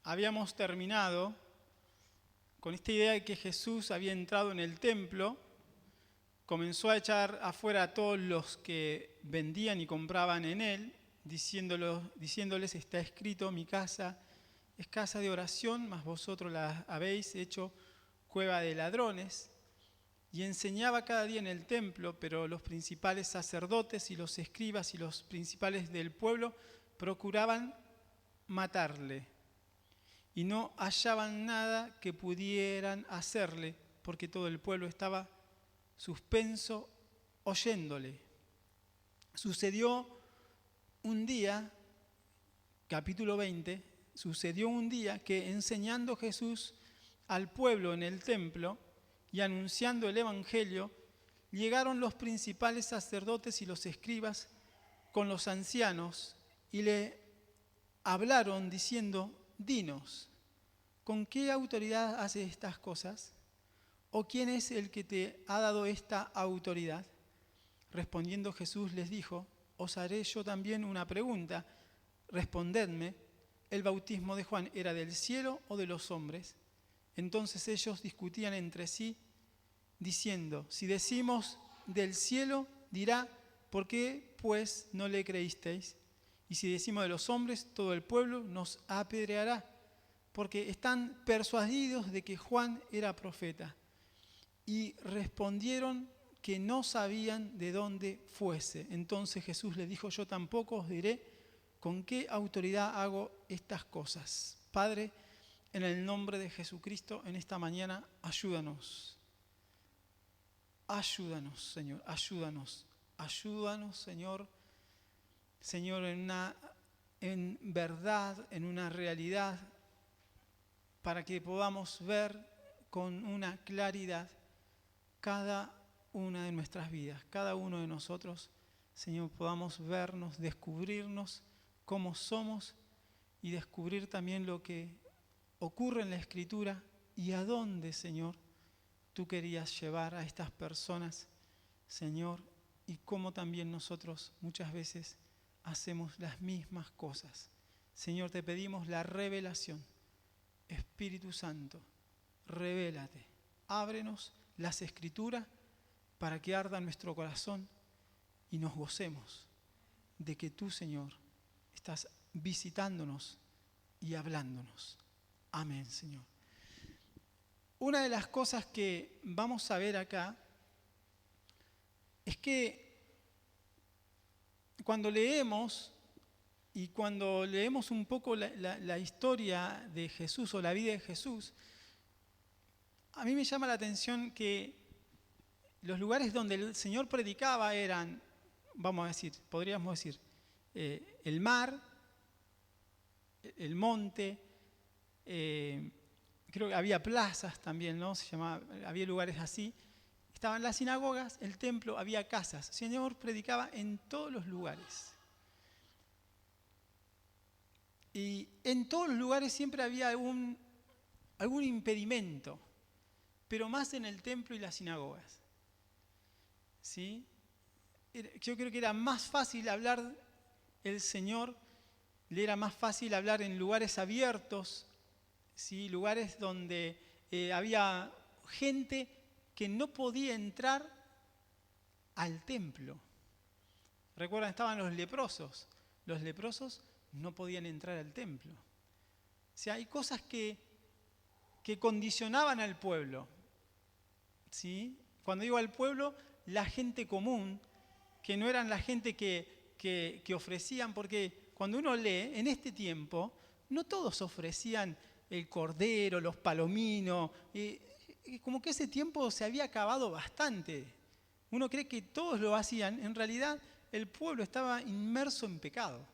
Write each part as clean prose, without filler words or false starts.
habíamos terminado con esta idea de que Jesús había entrado en el templo, comenzó a echar afuera a todos los que vendían y compraban en él, diciéndoles, está escrito, mi casa es casa de oración, mas vosotros la habéis hecho cueva de ladrones. Y enseñaba cada día en el templo, pero los principales sacerdotes y los escribas y los principales del pueblo procuraban matarle. Y no hallaban nada que pudieran hacerle, porque todo el pueblo estaba suspenso oyéndole. Sucedió un día, capítulo 20, sucedió un día que enseñando Jesús al pueblo en el templo y anunciando el evangelio, llegaron los principales sacerdotes y los escribas con los ancianos y le hablaron diciendo, dinos, ¿con qué autoridad hace estas cosas? ¿O quién es el que te ha dado esta autoridad? Respondiendo Jesús les dijo, os haré yo también una pregunta, respondedme, ¿el bautismo de Juan era del cielo o de los hombres? Entonces ellos discutían entre sí, diciendo, si decimos del cielo, dirá, ¿por qué pues no le creísteis? Y si decimos de los hombres, todo el pueblo nos apedreará, porque están persuadidos de que Juan era profeta. Y respondieron que no sabían de dónde fuese. Entonces Jesús les dijo, yo tampoco os diré con qué autoridad hago estas cosas. Padre, en el nombre de Jesucristo, en esta mañana, ayúdanos. Ayúdanos, Señor, ayúdanos. Ayúdanos, Señor. Señor, en verdad, en una realidad, para que podamos ver con una claridad cada una de nuestras vidas, cada uno de nosotros, Señor, podamos vernos, descubrirnos cómo somos y descubrir también lo que ocurre en la Escritura y a dónde, Señor, tú querías llevar a estas personas, Señor, y cómo también nosotros muchas veces hacemos las mismas cosas. Señor, te pedimos la revelación. Espíritu Santo, revélate, ábrenos las Escrituras para que arda nuestro corazón y nos gocemos de que tú, Señor, estás visitándonos y hablándonos. Amén, Señor. Una de las cosas que vamos a ver acá es que cuando leemos un poco la historia de Jesús o la vida de Jesús, a mí me llama la atención que los lugares donde el Señor predicaba eran, podríamos decir, el mar, el monte, creo que había plazas también, ¿no? Había lugares así. Estaban las sinagogas, el templo, había casas. El Señor predicaba en todos los lugares. Y en todos los lugares siempre había algún impedimento, pero más en el templo y las sinagogas. ¿Sí? Yo creo que era más fácil hablar el Señor, le era más fácil hablar en lugares abiertos, ¿sí? Lugares donde había gente que no podía entrar al templo. Recuerdan, estaban los leprosos. Los leprosos no podían entrar al templo. O sea, hay cosas que condicionaban al pueblo. ¿Sí? Cuando digo al pueblo, la gente común, que no eran la gente que ofrecían, porque cuando uno lee, en este tiempo, no todos ofrecían el cordero, los palominos, como que ese tiempo se había acabado bastante. Uno cree que todos lo hacían, en realidad el pueblo estaba inmerso en pecado.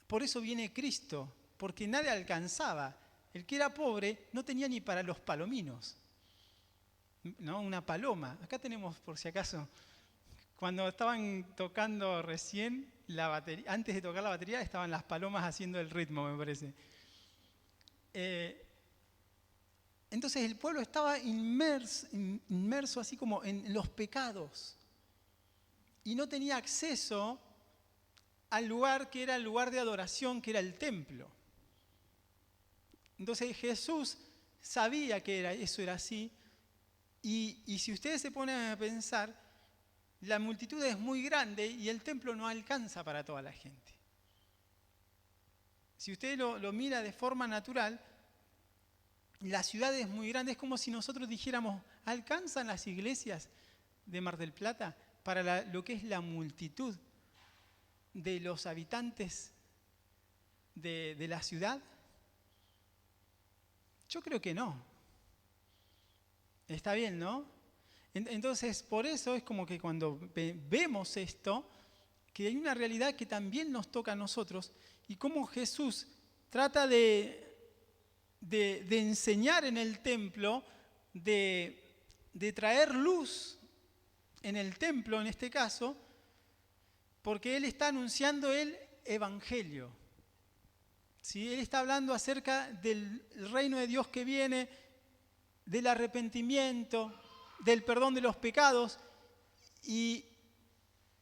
Por eso viene Cristo, porque nadie alcanzaba. El que era pobre no tenía ni para los palominos, ¿no? Una paloma. Acá tenemos, por si acaso, cuando estaban tocando recién la batería, antes de tocar la batería, estaban las palomas haciendo el ritmo, me parece. Entonces el pueblo estaba inmerso así como en los pecados y no tenía acceso al lugar que era el lugar de adoración, que era el templo. Entonces Jesús sabía que eso era así, y si ustedes se ponen a pensar, la multitud es muy grande y el templo no alcanza para toda la gente. Si usted lo mira de forma natural, la ciudad es muy grande, es como si nosotros dijéramos, ¿alcanzan las iglesias de Mar del Plata para lo que es la multitud de los habitantes de la ciudad? Yo creo que no. Está bien, ¿no? Entonces, por eso es como que cuando vemos esto, que hay una realidad que también nos toca a nosotros, y cómo Jesús trata de enseñar en el templo, de traer luz en el templo, en este caso, porque Él está anunciando el Evangelio. ¿Sí? Él está hablando acerca del reino de Dios que viene, del arrepentimiento, del perdón de los pecados, y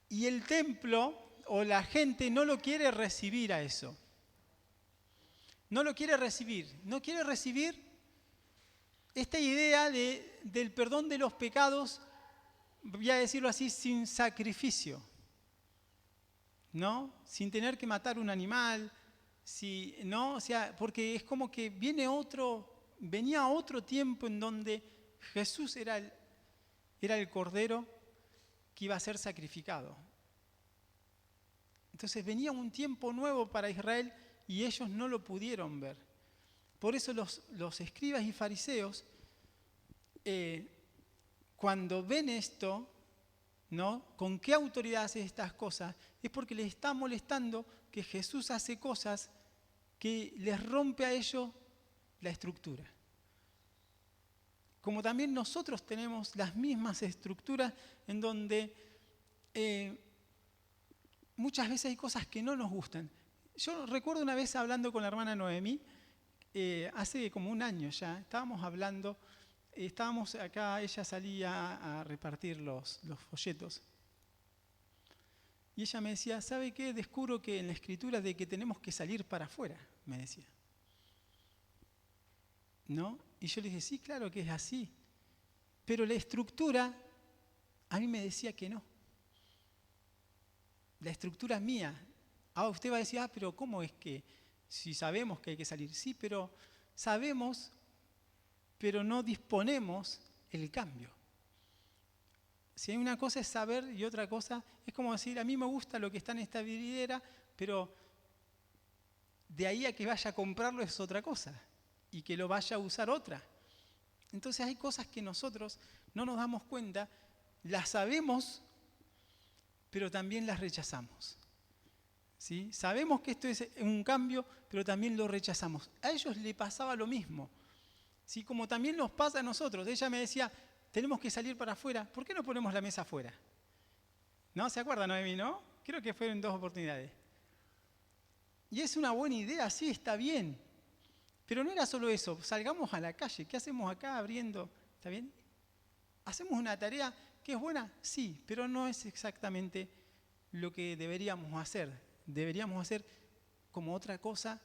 el templo o la gente no lo quiere recibir a eso. No lo quiere recibir. No quiere recibir esta idea del perdón de los pecados, voy a decirlo así, sin sacrificio, ¿no? Sin tener que matar un animal, ¿no? O sea, porque es como que venía otro tiempo en donde Jesús era el cordero que iba a ser sacrificado. Entonces venía un tiempo nuevo para Israel y ellos no lo pudieron ver. Por eso los escribas y fariseos, cuando ven esto, ¿no? ¿Con qué autoridad hace estas cosas? Es porque les está molestando que Jesús hace cosas que les rompe a ellos la estructura. Como también nosotros tenemos las mismas estructuras en donde muchas veces hay cosas que no nos gustan. Yo recuerdo una vez hablando con la hermana Noemí, hace como un año ya, estábamos hablando, estábamos acá, ella salía a repartir los folletos. Y ella me decía, ¿sabe qué? Descubro que en la escritura de que tenemos que salir para afuera, me decía. ¿No? Y yo le dije, sí, claro que es así. Pero la estructura, a mí me decía que no. La estructura mía. Ahora usted va a decir, pero ¿cómo es que si sabemos que hay que salir? Sí, pero sabemos, pero no disponemos el cambio. Si hay una cosa es saber y otra cosa es como decir, a mí me gusta lo que está en esta vidriera, pero de ahí a que vaya a comprarlo es otra cosa y que lo vaya a usar otra. Entonces hay cosas que nosotros no nos damos cuenta, las sabemos, pero también las rechazamos. ¿Sí? Sabemos que esto es un cambio, pero también lo rechazamos. A ellos les pasaba lo mismo. ¿Sí? Como también nos pasa a nosotros. Ella me decía, tenemos que salir para afuera. ¿Por qué no ponemos la mesa afuera? ¿No? ¿Se acuerdan, Noemí, no? Creo que fueron 2 oportunidades. Y es una buena idea, sí, está bien. Pero no era solo eso. Salgamos a la calle. ¿Qué hacemos acá abriendo? ¿Está bien? ¿Hacemos una tarea que es buena? Sí, pero no es exactamente lo que deberíamos hacer. Deberíamos hacer como otra cosa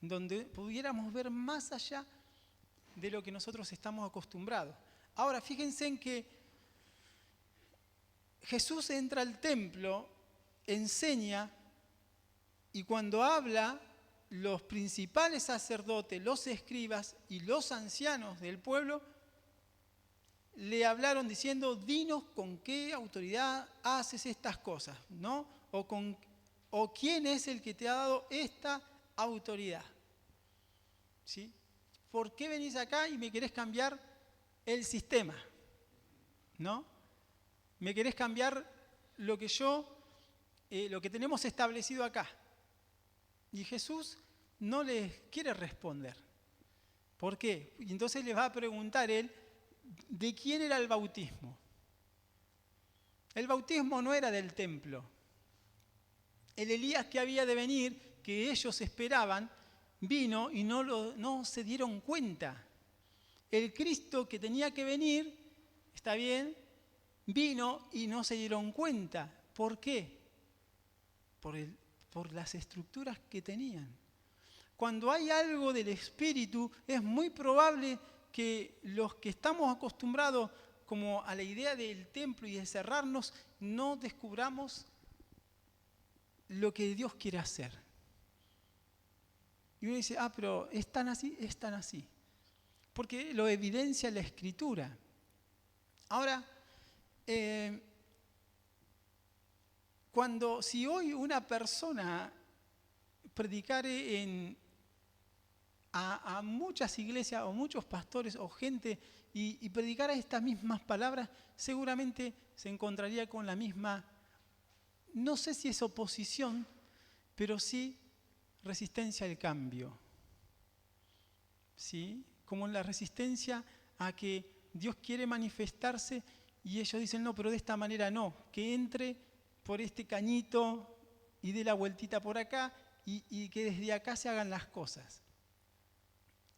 donde pudiéramos ver más allá de lo que nosotros estamos acostumbrados. Ahora, fíjense en que Jesús entra al templo, enseña, y cuando habla, los principales sacerdotes, los escribas y los ancianos del pueblo le hablaron diciendo, dinos con qué autoridad haces estas cosas, ¿no? O quién es el que te ha dado esta autoridad. ¿Sí? ¿Por qué venís acá y me querés cambiar el sistema? ¿No? Me querés cambiar lo que tenemos establecido acá. Y Jesús no les quiere responder. ¿Por qué? Y entonces les va a preguntar él, ¿de quién era el bautismo? El bautismo no era del templo. El Elías que había de venir, que ellos esperaban, vino y no se dieron cuenta. El Cristo que tenía que venir, ¿está bien? Vino y no se dieron cuenta. ¿Por qué? Por las estructuras que tenían. Cuando hay algo del Espíritu, es muy probable que los que estamos acostumbrados como a la idea del templo y de cerrarnos, no descubramos lo que Dios quiere hacer. Y uno dice, pero es tan así, es tan así. Porque lo evidencia la Escritura. Ahora, si hoy una persona predicare a muchas iglesias o muchos pastores o gente y predicara estas mismas palabras, seguramente se encontraría con la misma, no sé si es oposición, pero sí resistencia al cambio. ¿Sí? Como la resistencia a que Dios quiere manifestarse y ellos dicen, no, pero de esta manera no, que entre por este cañito y dé la vueltita por acá y que desde acá se hagan las cosas.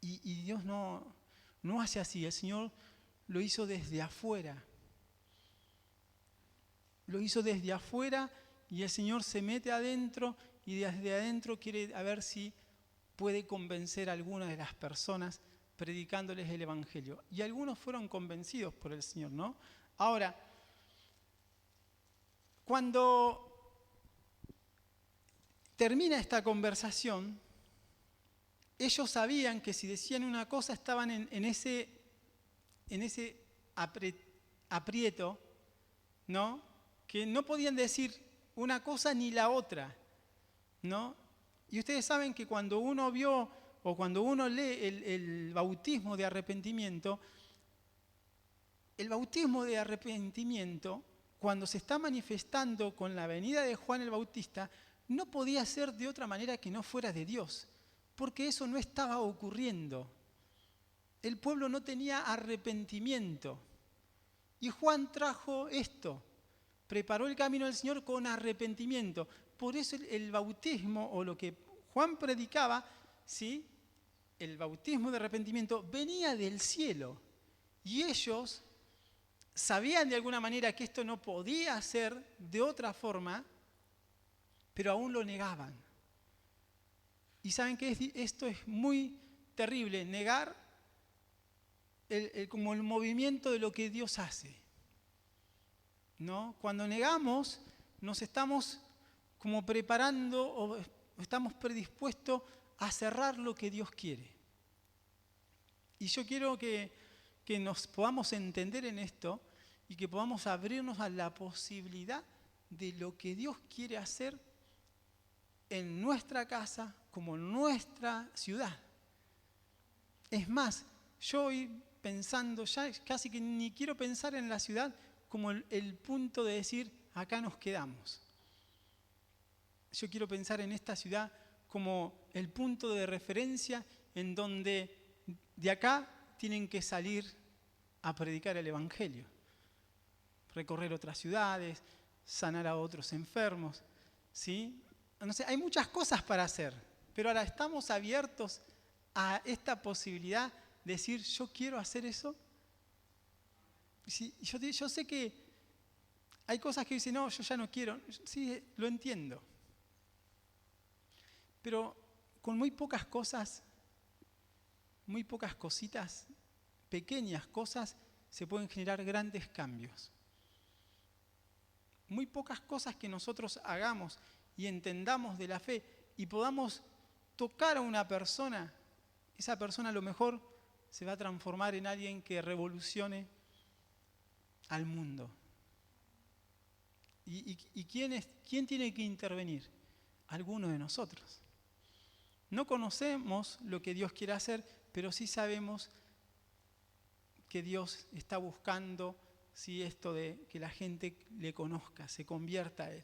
Y Dios no hace así, el Señor lo hizo desde afuera. Lo hizo desde afuera y el Señor se mete adentro y desde adentro quiere a ver si puede convencer a alguna de las personas predicándoles el Evangelio. Y algunos fueron convencidos por el Señor, ¿no? Ahora, cuando termina esta conversación, ellos sabían que si decían una cosa estaban en ese aprieto, ¿no? Que no podían decir una cosa ni la otra, ¿no? Y ustedes saben que cuando uno vio o cuando uno lee el bautismo de arrepentimiento, cuando se está manifestando con la venida de Juan el Bautista, no podía ser de otra manera que no fuera de Dios, porque eso no estaba ocurriendo. El pueblo no tenía arrepentimiento. Y Juan trajo esto, preparó el camino del Señor con arrepentimiento. Por eso el bautismo, o lo que Juan predicaba, ¿sí? El bautismo de arrepentimiento venía del cielo. Y ellos sabían de alguna manera que esto no podía ser de otra forma, pero aún lo negaban. Y saben que esto es muy terrible, negar como el movimiento de lo que Dios hace, ¿no? Cuando negamos, nos estamos como preparando o estamos predispuestos a cerrar lo que Dios quiere. Y yo quiero que nos podamos entender en esto y que podamos abrirnos a la posibilidad de lo que Dios quiere hacer en nuestra casa como en nuestra ciudad. Es más, yo hoy pensando, ya casi que ni quiero pensar en la ciudad como el punto de decir, acá nos quedamos. Yo quiero pensar en esta ciudad como el punto de referencia en donde de acá tienen que salir a predicar el Evangelio, recorrer otras ciudades, sanar a otros enfermos, ¿sí? No sé, hay muchas cosas para hacer, pero ahora estamos abiertos a esta posibilidad de decir, yo quiero hacer eso. Sí, yo sé que hay cosas que dicen, no, yo ya no quiero. Sí, lo entiendo. Pero con muy pocas cosas, muy pocas cositas, pequeñas cosas, se pueden generar grandes cambios. Muy pocas cosas que nosotros hagamos y entendamos de la fe y podamos tocar a una persona, esa persona a lo mejor se va a transformar en alguien que revolucione al mundo. ¿Y quién tiene que intervenir? Alguno de nosotros. No conocemos lo que Dios quiere hacer, pero sí sabemos que Dios está buscando esto de que la gente le conozca, se convierta a Él.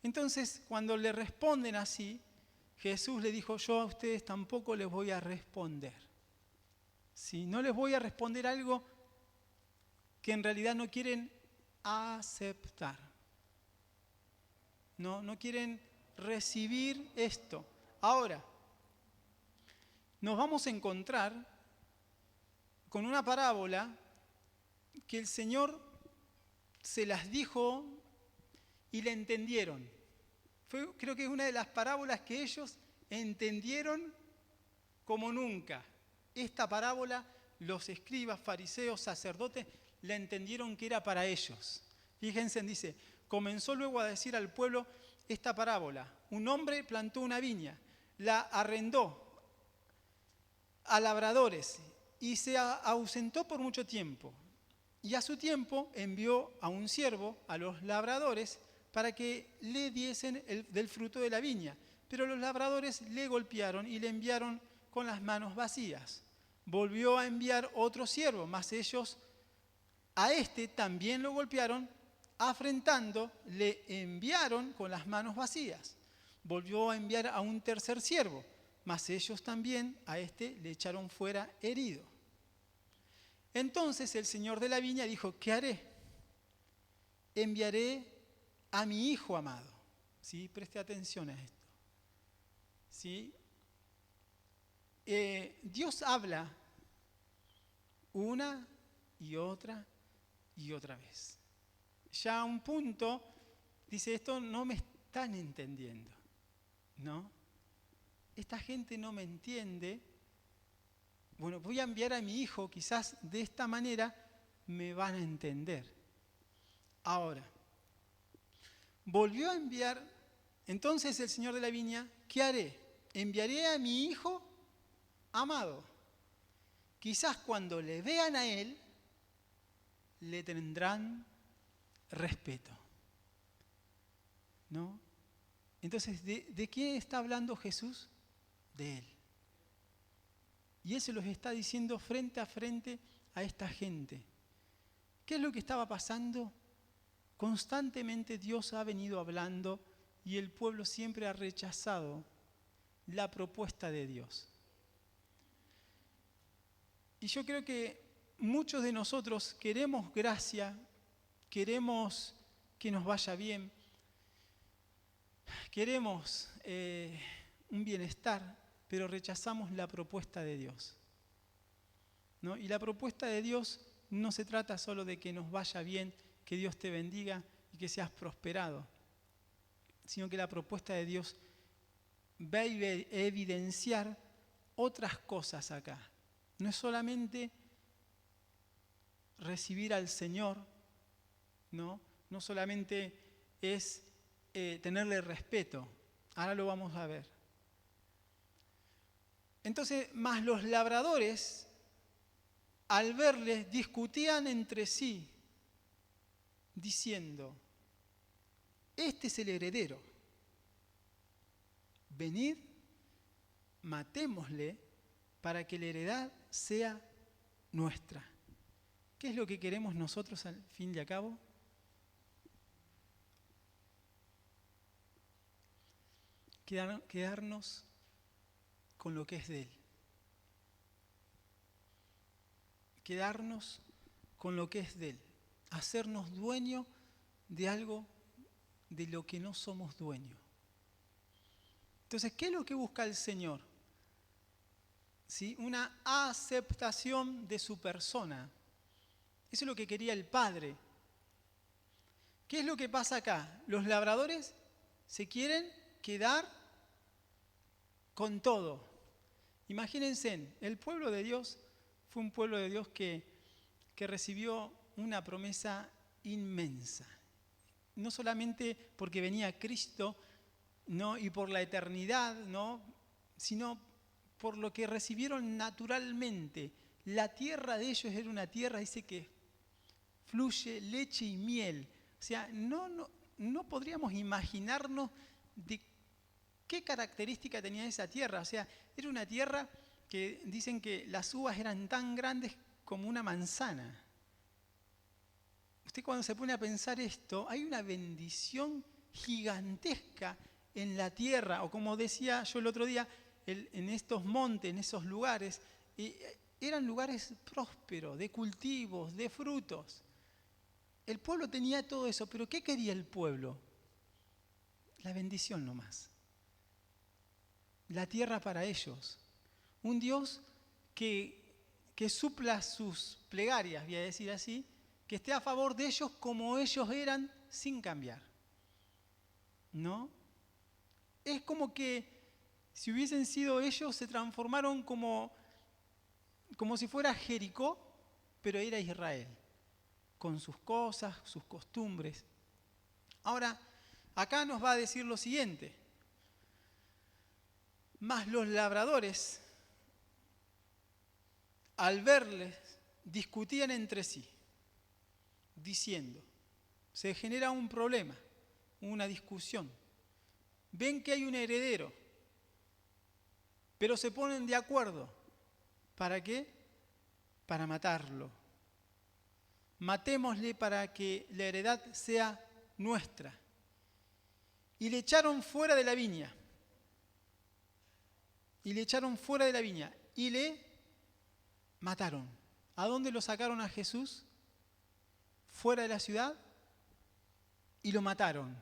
Entonces, cuando le responden así, Jesús le dijo, yo a ustedes tampoco les voy a responder. ¿Sí? No les voy a responder algo que en realidad no quieren aceptar. No quieren recibir esto. Ahora, nos vamos a encontrar con una parábola que el Señor se las dijo y la entendieron. Creo que es una de las parábolas que ellos entendieron como nunca. Esta parábola, los escribas, fariseos, sacerdotes, la entendieron que era para ellos. Fíjense, dice, comenzó luego a decir al pueblo esta parábola. Un hombre plantó una viña, la arrendó a labradores y se ausentó por mucho tiempo. Y a su tiempo envió a un siervo a los labradores para que le diesen del fruto de la viña. Pero los labradores le golpearon y le enviaron con las manos vacías. Volvió a enviar otro siervo, mas ellos a este también lo golpearon, afrentando, le enviaron con las manos vacías. Volvió a enviar a un tercer siervo, mas ellos también a este le echaron fuera herido. Entonces el señor de la viña dijo, ¿qué haré? Enviaré a mi hijo amado. ¿Sí? Preste atención a esto. ¿Sí? Dios habla una y otra vez. Ya a un punto dice, esto no me están entendiendo, ¿no? Esta gente no me entiende. Bueno, voy a enviar a mi hijo, quizás de esta manera me van a entender. Ahora, volvió a enviar, entonces el señor de la viña, ¿qué haré? Enviaré a mi hijo amado. Quizás cuando le vean a él, le tendrán respeto. ¿No? Entonces, ¿de quién está hablando Jesús? De él. Y él se los está diciendo frente a frente a esta gente. ¿Qué es lo que estaba pasando? Constantemente Dios ha venido hablando y el pueblo siempre ha rechazado la propuesta de Dios. Y yo creo que muchos de nosotros queremos gracia, queremos que nos vaya bien, queremos un bienestar, pero rechazamos la propuesta de Dios, ¿no? Y la propuesta de Dios no se trata solo de que nos vaya bien, que Dios te bendiga y que seas prosperado, sino que la propuesta de Dios va a evidenciar otras cosas acá. No es solamente recibir al Señor, ¿no? No solamente es tenerle respeto. Ahora lo vamos a ver. Entonces, más los labradores, al verles, discutían entre sí, diciendo, este es el heredero, venid, matémosle para que la heredad sea nuestra. ¿Qué es lo que queremos nosotros al fin y al cabo? Quedarnos con lo que es de Él. Quedarnos con lo que es de Él. Hacernos dueños de algo de lo que no somos dueños. Entonces, ¿qué es lo que busca el Señor? ¿Sí? Una aceptación de su persona. Eso es lo que quería el Padre. ¿Qué es lo que pasa acá? Los labradores se quieren quedar con todo. Imagínense, el pueblo de Dios fue un pueblo de Dios que recibió una promesa inmensa. No solamente porque venía Cristo, ¿no? Y por la eternidad, ¿no? Sino por lo que recibieron naturalmente. La tierra de ellos era una tierra, dice que fluye leche y miel. O sea, no podríamos imaginarnos de qué característica tenía esa tierra. O sea, era una tierra que dicen que las uvas eran tan grandes como una manzana. Usted cuando se pone a pensar esto, hay una bendición gigantesca en la tierra, o como decía yo el otro día, en estos montes, en esos lugares, eran lugares prósperos, de cultivos, de frutos. El pueblo tenía todo eso, pero ¿qué quería el pueblo? La bendición nomás. La tierra para ellos. Un Dios que supla sus plegarias, voy a decir así, que esté a favor de ellos como ellos eran sin cambiar. ¿No? Es como que Si hubiesen sido ellos, se transformaron como si fuera Jericó, pero era Israel, con sus cosas, sus costumbres. Ahora, acá nos va a decir lo siguiente: mas los labradores, al verles, discutían entre sí, diciendo, se genera un problema, una discusión. Ven que hay un heredero, pero se ponen de acuerdo. ¿Para qué? Para matarlo. Matémosle para que la heredad sea nuestra. Y le echaron fuera de la viña. Y le mataron. ¿A dónde lo sacaron a Jesús? Fuera de la ciudad y lo mataron.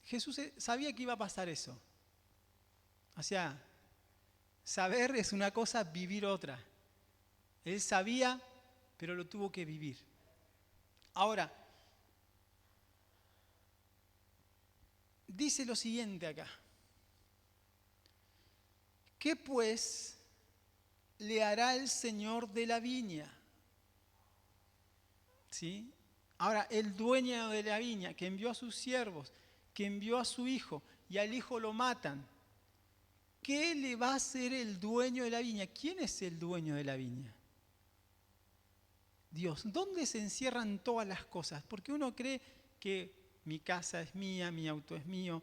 Jesús sabía que iba a pasar eso. O sea, saber es una cosa, vivir otra. Él sabía, pero lo tuvo que vivir. Ahora, dice lo siguiente acá. ¿Qué pues le hará el Señor de la viña? ¿Sí? Ahora, el dueño de la viña, que envió a sus siervos, que envió a su hijo, y al hijo lo matan. ¿Qué le va a hacer el dueño de la viña? ¿Quién es el dueño de la viña? Dios. ¿Dónde se encierran todas las cosas? Porque uno cree que mi casa es mía, mi auto es mío,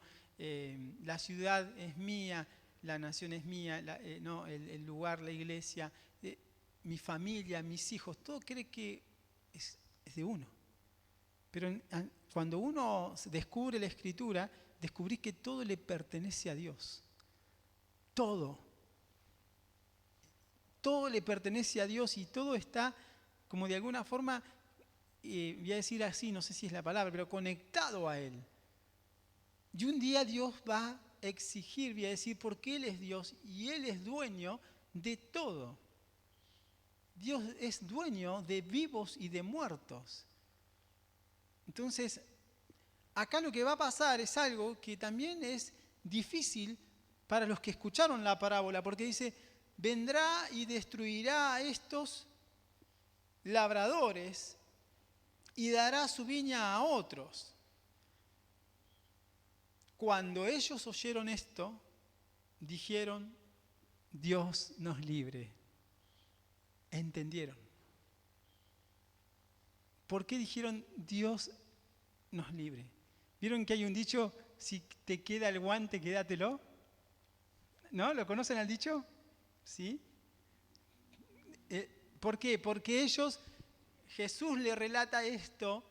la ciudad es mía, la nación es mía, el lugar, la iglesia, mi familia, mis hijos, todo cree que es de uno. Pero cuando uno descubre la Escritura, descubrí que todo le pertenece a Dios. Todo. Todo le pertenece a Dios y todo está como de alguna forma, voy a decir así, no sé si es la palabra, pero conectado a Él. Y un día Dios va a exigir, voy a decir, porque Él es Dios y Él es dueño de todo. Dios es dueño de vivos y de muertos. Entonces, acá lo que va a pasar es algo que también es difícil para los que escucharon la parábola, porque dice, vendrá y destruirá a estos labradores y dará su viña a otros. Cuando ellos oyeron esto, dijeron, Dios nos libre. ¿Entendieron? ¿Por qué dijeron Dios nos libre? ¿Vieron que hay un dicho, si te queda el guante, quédatelo? ¿No? ¿Lo conocen al dicho? ¿Sí? ¿Por qué? Porque Jesús le relata esto,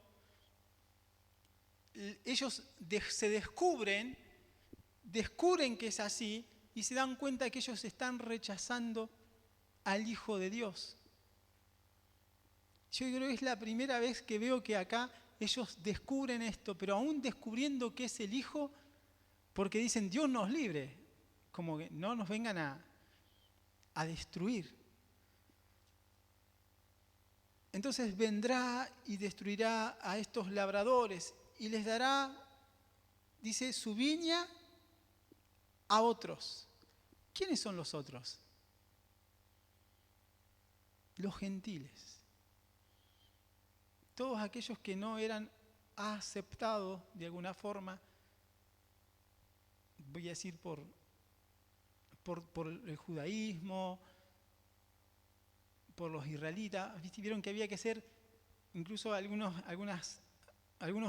ellos se descubren que es así y se dan cuenta que ellos están rechazando al Hijo de Dios. Yo creo que es la primera vez que veo que acá ellos descubren esto, pero aún descubriendo que es el Hijo, porque dicen Dios nos libre, como que no nos vengan a destruir. Entonces vendrá y destruirá a estos labradores y les dará, dice, su viña a otros. ¿Quiénes son los otros? Los gentiles. Todos aquellos que no eran aceptados de alguna forma, voy a decir por el judaísmo, por los israelitas. Vieron que había que ser, incluso algunos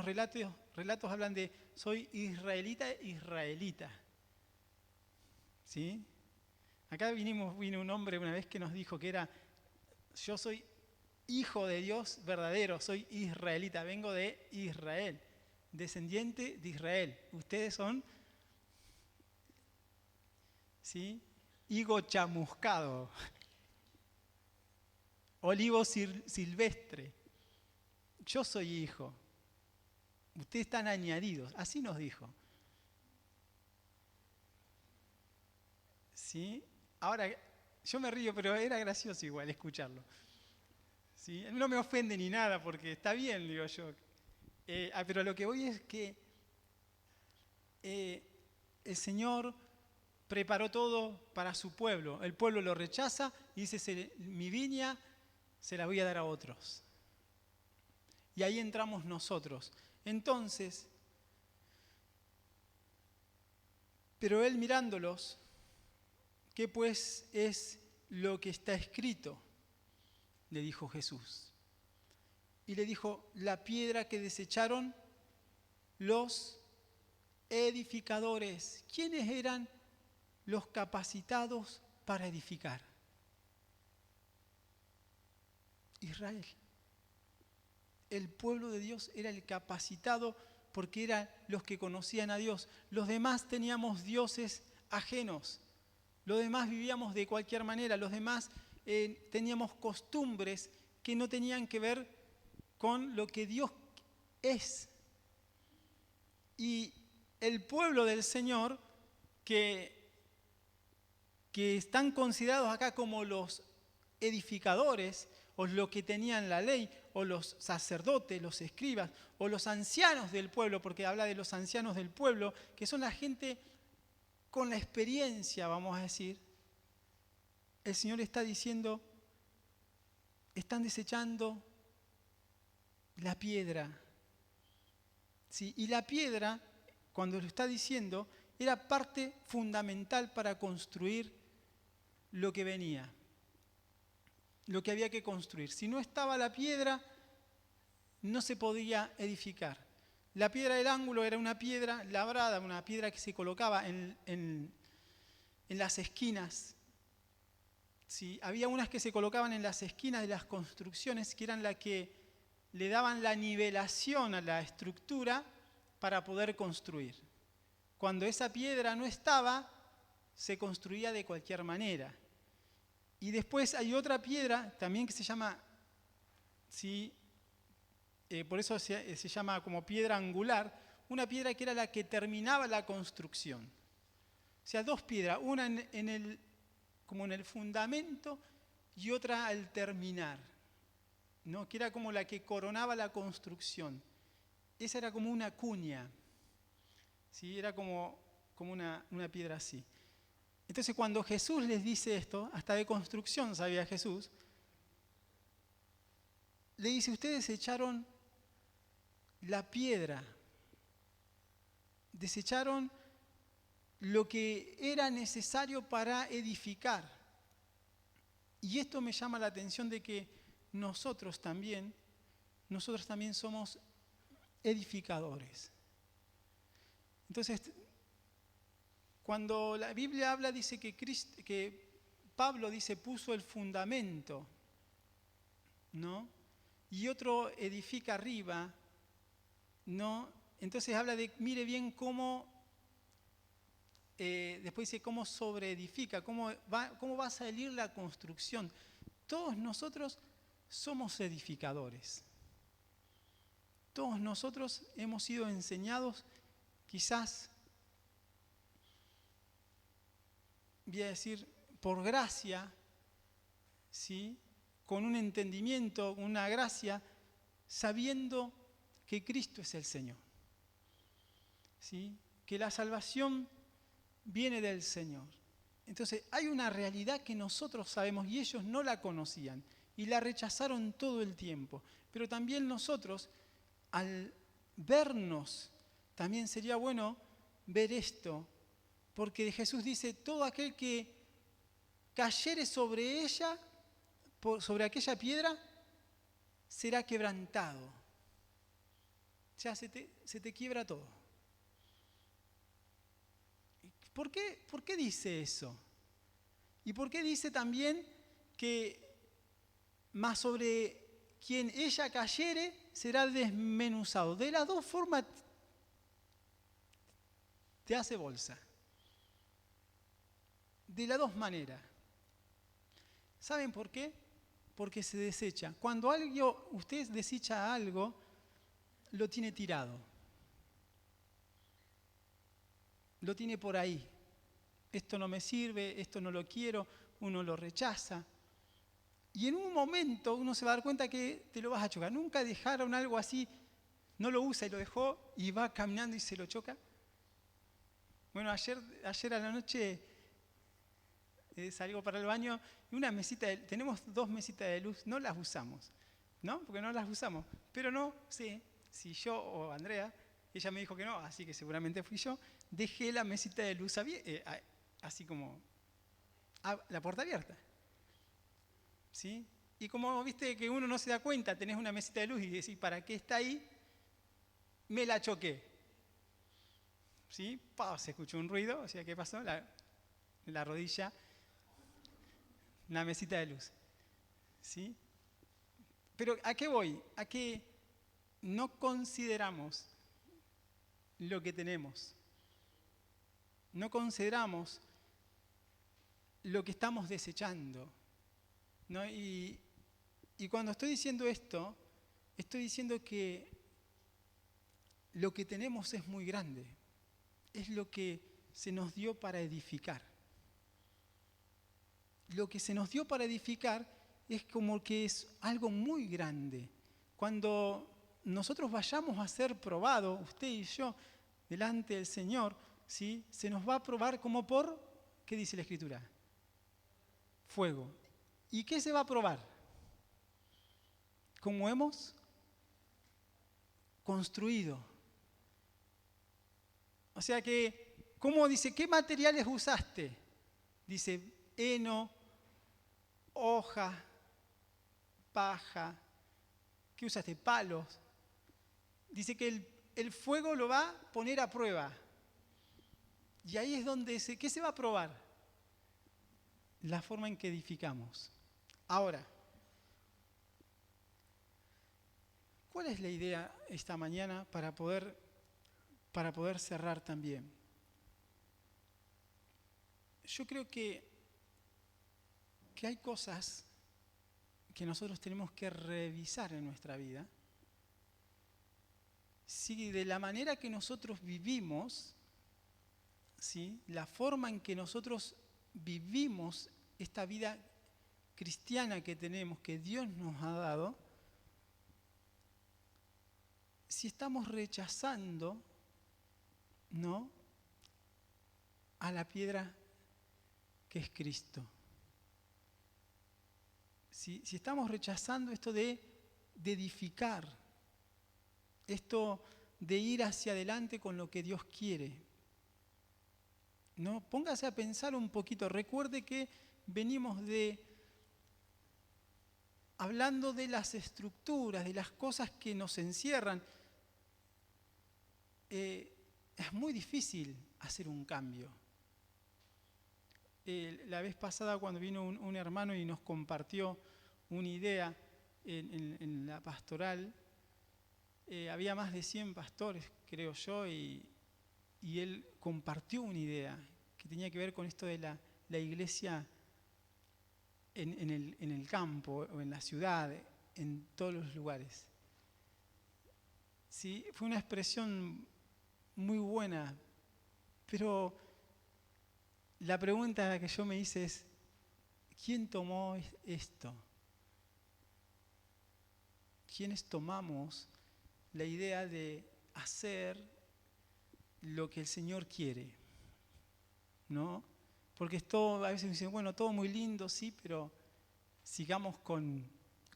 relatos hablan de soy israelita. ¿Sí? Acá vino un hombre una vez que nos dijo que era, yo soy hijo de Dios verdadero, soy israelita, vengo de Israel, descendiente de Israel. Ustedes son, ¿sí? Higo chamuscado, olivo silvestre. Yo soy hijo. Ustedes están añadidos. Así nos dijo. ¿Sí? Ahora, yo me río, pero era gracioso igual escucharlo. ¿Sí? No me ofende ni nada porque está bien, digo yo. Pero lo que voy es que el Señor preparó todo para su pueblo. El pueblo lo rechaza y dice, mi viña se la voy a dar a otros. Y ahí entramos nosotros. Entonces, pero él mirándolos, ¿qué pues es lo que está escrito?, le dijo Jesús. Y le dijo, la piedra que desecharon los edificadores. ¿Quiénes eran los capacitados para edificar? Israel. El pueblo de Dios era el capacitado porque eran los que conocían a Dios. Los demás teníamos dioses ajenos. Los demás vivíamos de cualquier manera. Los demás teníamos costumbres que no tenían que ver con lo que Dios es. Y el pueblo del Señor, que están considerados acá como los edificadores, o los que tenían la ley, o los sacerdotes, los escribas, o los ancianos del pueblo, porque habla de los ancianos del pueblo, que son la gente con la experiencia, vamos a decir. El Señor está diciendo, están desechando la piedra. ¿Sí? Y la piedra, cuando lo está diciendo, era parte fundamental para construir lo que venía, lo que había que construir. Si no estaba la piedra, no se podía edificar. La piedra del ángulo era una piedra labrada, una piedra que se colocaba en las esquinas. ¿Sí? Había unas que se colocaban en las esquinas de las construcciones, que eran las que le daban la nivelación a la estructura para poder construir. Cuando esa piedra no estaba, se construía de cualquier manera. Y después hay otra piedra también que se llama, ¿sí? Por eso se llama como piedra angular, una piedra que era la que terminaba la construcción. O sea, dos piedras, una como en el fundamento y otra al terminar, ¿no? Que era como la que coronaba la construcción. Esa era como una cuña, ¿sí? Era como una piedra así. Entonces cuando Jesús les dice esto, hasta de construcción sabía Jesús, le dice, ustedes echaron la piedra, desecharon lo que era necesario para edificar. Y esto me llama la atención de que nosotros también somos edificadores. Entonces, cuando la Biblia habla, dice que Pablo dice, puso el fundamento, ¿no? Y otro edifica arriba, ¿no? Entonces habla de, mire bien cómo, después dice cómo sobreedifica, cómo va a salir la construcción. Todos nosotros somos edificadores. Todos nosotros hemos sido enseñados, quizás, voy a decir, por gracia, ¿sí? Con un entendimiento, una gracia, sabiendo que Cristo es el Señor, ¿sí? Que la salvación viene del Señor. Entonces hay una realidad que nosotros sabemos y ellos no la conocían y la rechazaron todo el tiempo. Pero también nosotros, al vernos, también sería bueno ver esto, porque Jesús dice, todo aquel que cayere sobre ella, sobre aquella piedra, será quebrantado. O sea, se te quiebra todo. ¿Por qué dice eso? ¿Y por qué dice también que más sobre quien ella cayere será desmenuzado? De las dos formas te hace bolsa. De las dos maneras. ¿Saben por qué? Porque se desecha. Cuando usted desecha algo, lo tiene tirado. Lo tiene por ahí. Esto no me sirve, esto no lo quiero, uno lo rechaza. Y en un momento uno se va a dar cuenta que te lo vas a chocar. ¿Nunca dejaron algo así, no lo usa y lo dejó y va caminando y se lo choca? Bueno, ayer a la noche salgo para el baño y tenemos 2 mesitas de luz, no las usamos, ¿no? Porque no las usamos. Pero no sé si yo o Andrea, ella me dijo que no, así que seguramente fui yo, dejé la mesita de luz así como la puerta abierta, ¿sí? Y como viste que uno no se da cuenta, tenés una mesita de luz y decís, ¿para qué está ahí? Me la choqué. ¿Sí? Se escuchó un ruido, o sea, ¿qué pasó? La rodilla, una mesita de luz. ¿Sí? Pero ¿a qué voy? A que no consideramos lo que tenemos. No consideramos lo que estamos desechando, ¿no? Y cuando estoy diciendo esto, estoy diciendo que lo que tenemos es muy grande. Es lo que se nos dio para edificar. Lo que se nos dio para edificar es como que es algo muy grande. Cuando nosotros vayamos a ser probados, usted y yo, delante del Señor, ¿sí? Se nos va a probar como por, ¿qué dice la Escritura? Fuego. ¿Y qué se va a probar? Como hemos construido. O sea que, ¿cómo dice? ¿Qué materiales usaste? Dice, heno, hoja, paja. ¿Qué usaste? Palos. Dice que el fuego lo va a poner a prueba. Y ahí es donde ¿qué se va a probar? La forma en que edificamos. Ahora, ¿cuál es la idea esta mañana para poder cerrar también? Yo creo que hay cosas que nosotros tenemos que revisar en nuestra vida. Si de la manera que nosotros vivimos, ¿sí? La forma en que nosotros vivimos esta vida cristiana que tenemos, que Dios nos ha dado, si estamos rechazando, ¿no?, a la piedra que es Cristo. Si estamos rechazando esto de edificar, esto de ir hacia adelante con lo que Dios quiere, ¿no? Póngase a pensar un poquito. Recuerde que venimos hablando de las estructuras, de las cosas que nos encierran. Es muy difícil hacer un cambio. La vez pasada cuando vino un hermano y nos compartió una idea en la pastoral, había más de 100 pastores, creo yo, y él compartió una idea que tenía que ver con esto de la iglesia en el campo o en la ciudad, en todos los lugares. Sí, fue una expresión muy buena, pero la pregunta que yo me hice es, ¿quién tomó esto? ¿Quiénes tomamos la idea de hacer lo que el Señor quiere? ¿No? Porque es todo, a veces dicen, bueno, todo muy lindo, sí, pero sigamos con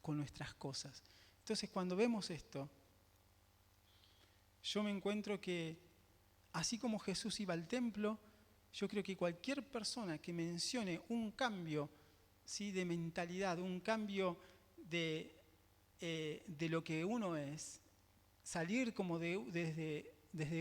nuestras cosas. Entonces, cuando vemos esto, yo me encuentro que, así como Jesús iba al templo, yo creo que cualquier persona que mencione un cambio, ¿sí?, de mentalidad, un cambio de lo que uno es, salir como desde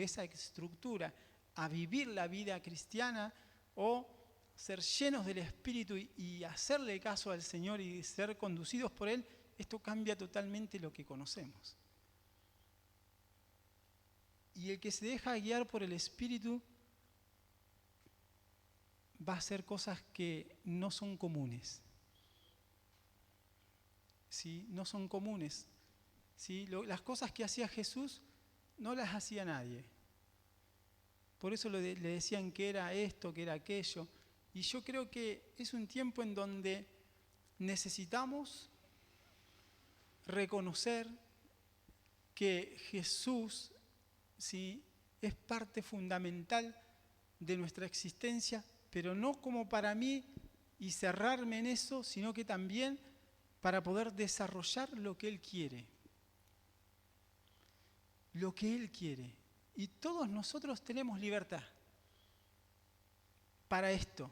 esa estructura a vivir la vida cristiana o ser llenos del Espíritu y hacerle caso al Señor y ser conducidos por Él, esto cambia totalmente lo que conocemos. Y el que se deja guiar por el Espíritu va a hacer cosas que no son comunes. ¿Sí? No son comunes. ¿Sí? Las cosas que hacía Jesús no las hacía nadie. Por eso le decían que era esto, que era aquello. Y yo creo que es un tiempo en donde necesitamos reconocer que Jesús, ¿sí?, es parte fundamental de nuestra existencia, pero no como para mí y cerrarme en eso, sino que también para poder desarrollar lo que Él quiere. Lo que Él quiere. Y todos nosotros tenemos libertad para esto.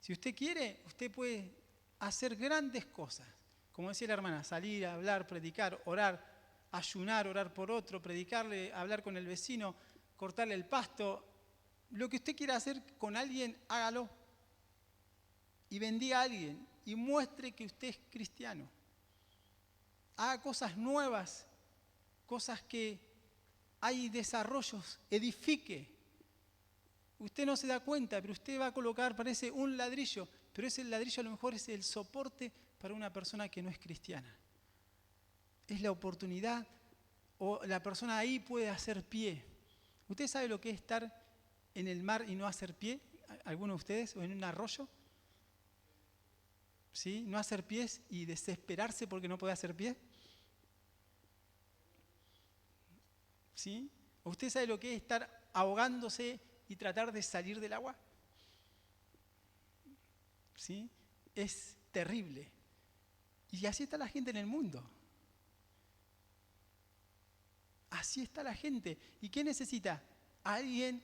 Si usted quiere, usted puede hacer grandes cosas. Como decía la hermana, salir, hablar, predicar, orar, ayunar, orar por otro, predicarle, hablar con el vecino, cortarle el pasto. Lo que usted quiera hacer con alguien, hágalo. Y bendiga a alguien y muestre que usted es cristiano. Haga cosas nuevas, cosas que hay desarrollos, edifique. Usted no se da cuenta, pero usted va a colocar, parece un ladrillo, pero ese ladrillo a lo mejor es el soporte para una persona que no es cristiana. Es la oportunidad, o la persona ahí puede hacer pie. ¿Usted sabe lo que es estar en el mar y no hacer pie? ¿Alguno de ustedes? ¿O en un arroyo? ¿Sí? No hacer pies y desesperarse porque no puede hacer pie. ¿Sí? ¿Usted sabe lo que es estar ahogándose y tratar de salir del agua? ¿Sí? Es terrible. Y así está la gente en el mundo. Así está la gente. ¿Y qué necesita? Alguien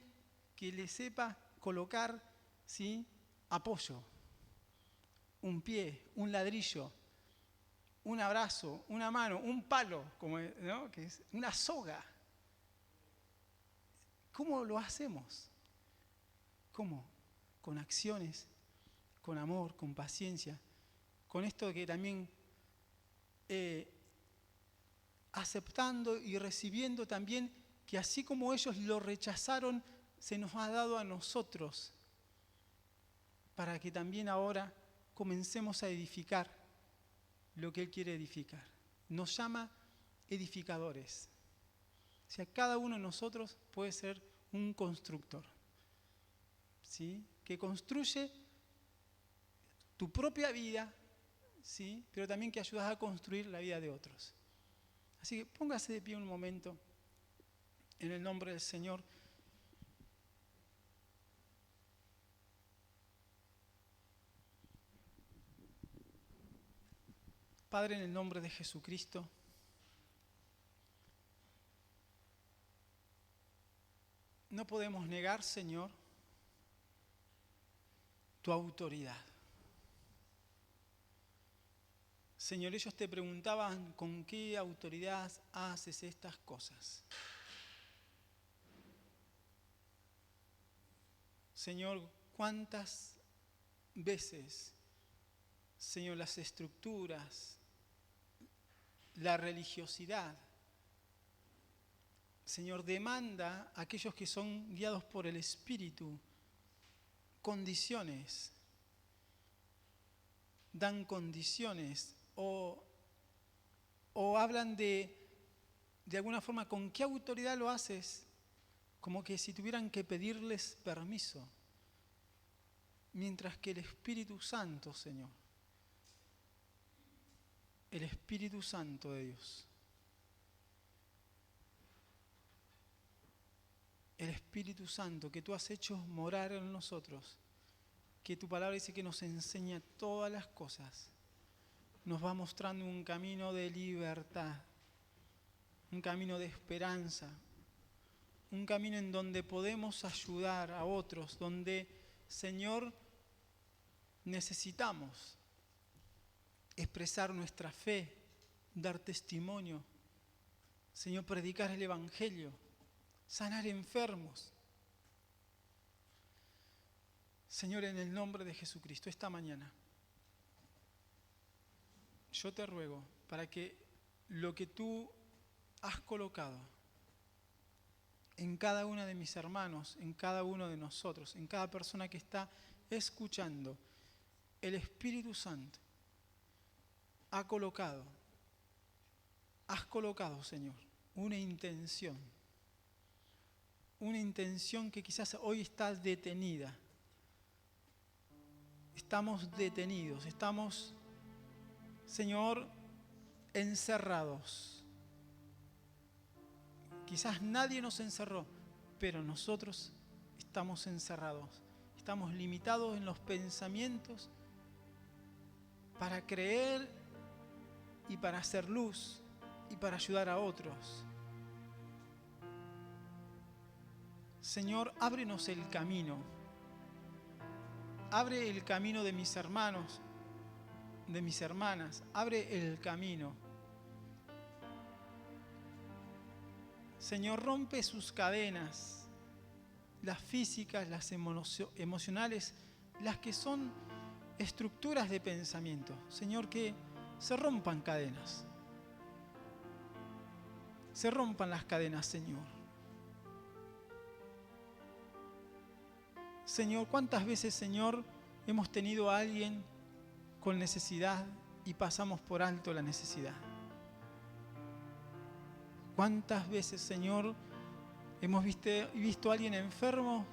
que le sepa colocar, ¿sí?, apoyo. Un pie, un ladrillo, un abrazo, una mano, un palo, como, ¿no?, que es una soga. ¿Cómo lo hacemos? ¿Cómo? Con acciones, con amor, con paciencia, con esto que también aceptando y recibiendo también que así como ellos lo rechazaron, se nos ha dado a nosotros para que también ahora comencemos a edificar lo que Él quiere edificar. Nos llama edificadores. O sea, cada uno de nosotros puede ser un constructor, ¿sí?, que construye tu propia vida, ¿sí?, pero también que ayudas a construir la vida de otros. Así que póngase de pie un momento en el nombre del Señor. Padre, en el nombre de Jesucristo, no podemos negar, Señor, tu autoridad. Señor, ellos te preguntaban, ¿con qué autoridad haces estas cosas? Señor, ¿cuántas veces, Señor, las estructuras, la religiosidad, Señor, demanda a aquellos que son guiados por el Espíritu condiciones, dan condiciones o hablan de alguna forma, ¿con qué autoridad lo haces? Como que si tuvieran que pedirles permiso. Mientras que el Espíritu Santo, Señor, el Espíritu Santo de Dios, el Espíritu Santo que tú has hecho morar en nosotros, que tu palabra dice que nos enseña todas las cosas, nos va mostrando un camino de libertad, un camino de esperanza, un camino en donde podemos ayudar a otros, donde, Señor, necesitamos expresar nuestra fe, dar testimonio, Señor, predicar el Evangelio, sanar enfermos. Señor, en el nombre de Jesucristo, esta mañana, yo te ruego para que lo que tú has colocado en cada uno de mis hermanos, en cada uno de nosotros, en cada persona que está escuchando, el Espíritu Santo has colocado, Señor, una intención que quizás hoy está detenida. Estamos detenidos, estamos, Señor, encerrados. Quizás nadie nos encerró, pero nosotros estamos encerrados. estamos limitados en los pensamientos para creer y para hacer luz y para ayudar a otros. Señor, ábrenos el camino. Abre el camino de mis hermanos, de mis hermanas. Abre el camino. Señor, rompe sus cadenas, las físicas, las emocionales, las que son estructuras de pensamiento. Señor, que se rompan cadenas. Se rompan las cadenas, Señor. Señor, ¿cuántas veces, Señor, hemos tenido a alguien con necesidad y pasamos por alto la necesidad? ¿Cuántas veces, Señor, hemos visto a alguien enfermo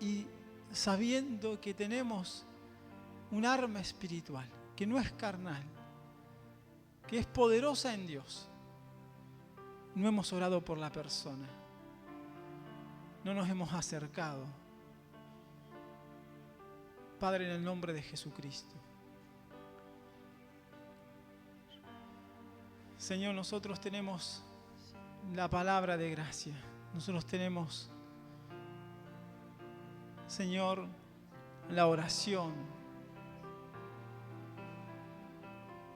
y sabiendo que tenemos un arma espiritual, que no es carnal, que es poderosa en Dios, no hemos orado por la persona, no nos hemos acercado? Padre, en el nombre de Jesucristo. Señor, nosotros tenemos la palabra de gracia. Nosotros tenemos, Señor, la oración.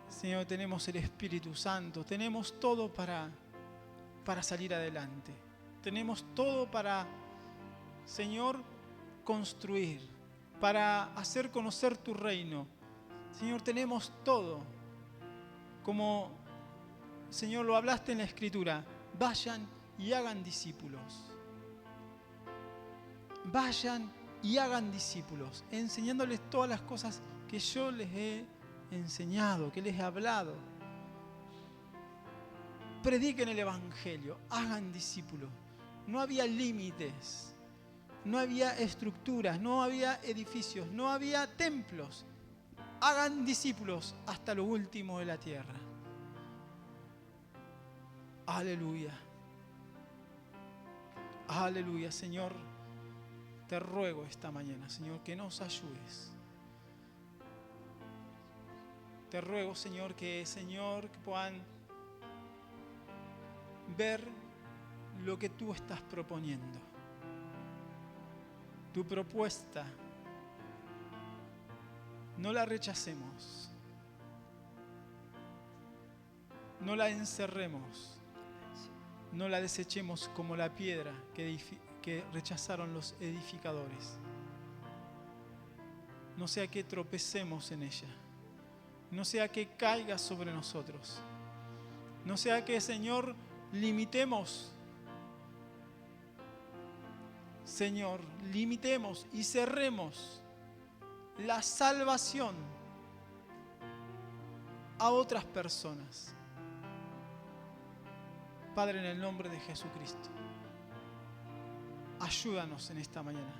Señor, tenemos el Espíritu Santo. Tenemos todo para salir adelante. Tenemos todo para, Señor, construir, para hacer conocer tu reino. Señor, tenemos todo. Como, Señor, lo hablaste en la Escritura. Vayan y hagan discípulos. Vayan y hagan discípulos, enseñándoles todas las cosas que yo les he enseñado, que les he hablado. Prediquen el Evangelio, hagan discípulos. No había límites, no había estructuras, no había edificios, no había templos. Hagan discípulos hasta lo último de la tierra. Aleluya. Aleluya, Señor. Te ruego esta mañana, Señor, que nos ayudes. Te ruego, Señor, que puedan ver lo que tú estás proponiendo. Tu propuesta, no la rechacemos. No la encerremos. No la desechemos como la piedra que rechazaron los edificadores. No sea que tropecemos en ella. No sea que caiga sobre nosotros. No sea que, Señor, limitemos. Señor, limitemos y cerremos la salvación a otras personas. Padre, en el nombre de Jesucristo, ayúdanos en esta mañana.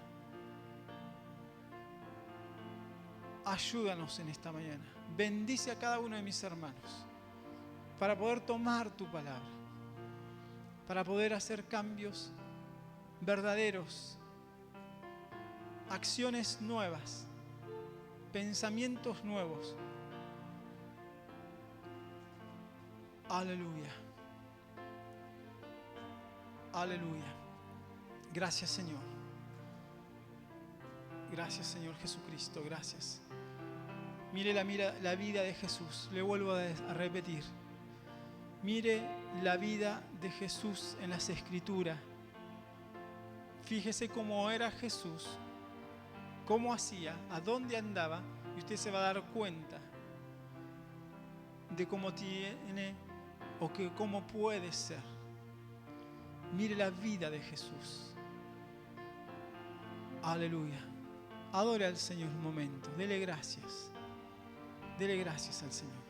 Ayúdanos en esta mañana. Bendice a cada uno de mis hermanos para poder tomar tu palabra, para poder hacer cambios verdaderos, acciones nuevas, pensamientos nuevos. Aleluya. Aleluya. Gracias, Señor. Gracias, Señor Jesucristo. Gracias. Mire la vida de Jesús. Le vuelvo a repetir. Mire la vida de Jesús en las Escrituras. Fíjese cómo era Jesús, cómo hacía, a dónde andaba, y usted se va a dar cuenta de cómo tiene o cómo puede ser. Mire la vida de Jesús. Aleluya. Adore al Señor un momento. Dele gracias. Dele gracias al Señor.